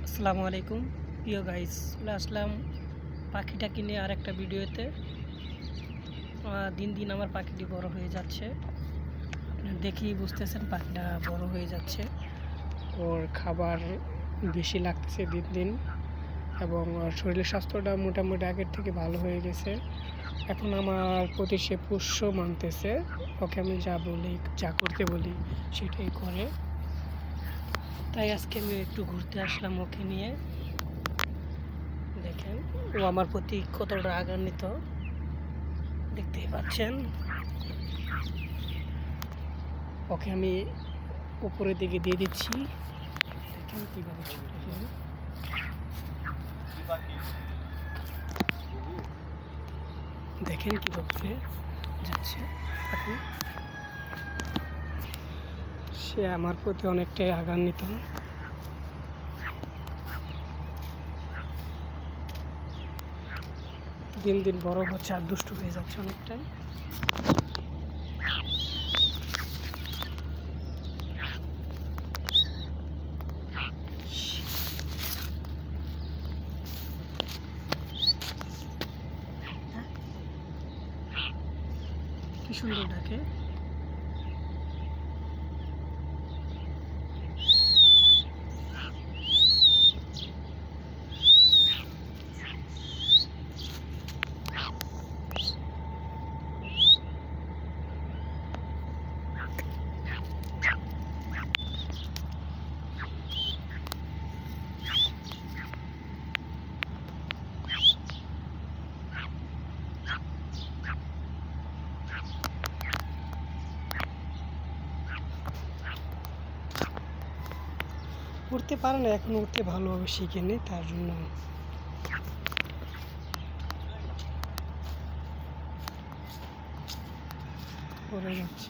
আসসালামু আলাইকুম প্রিয় গাইস, চলে আসলাম পাখিটা কিনে আর একটা ভিডিওতে। দিন দিন আমার পাখিটি বড় হয়ে যাচ্ছে, আপনারা দেখেই বুঝতেছেন পাখিটা বড় হয়ে যাচ্ছে। ওর খাবার বেশি লাগতেছে দিন দিন, এবং ওর শরীরের স্বাস্থ্যটা মোটামুটি আগের থেকে ভালো হয়ে গেছে। এখন আমার প্রতি সে পোষ্য মানতেছে, ওকে আমি যা বলি যা করতে বলি সেটাই করে। তাই আজকে আমি একটু ঘুরতে আসলাম ওকে নিয়ে। দেখেন ও আমার প্রতি কতটা রাগান্বিত, দেখতেই পাচ্ছেন। ওকে আমি উপরের দিকে দিয়ে দিচ্ছি, দেখেন কীভাবে ছুটে গেল। দেখেন কীভাবে যাচ্ছে আপনি। সে আমার প্রতি অনেকটাই রাগান্বিত। দিন দিন বড় হচ্ছে আর দুষ্টু হয়ে যাচ্ছে অনেকটাই। কি সুন্দর ডাকে। উঠতে পারে না, এখন উঠতে ভালোভাবে শিখেনি, তার জন্য পড়ে যাচ্ছে।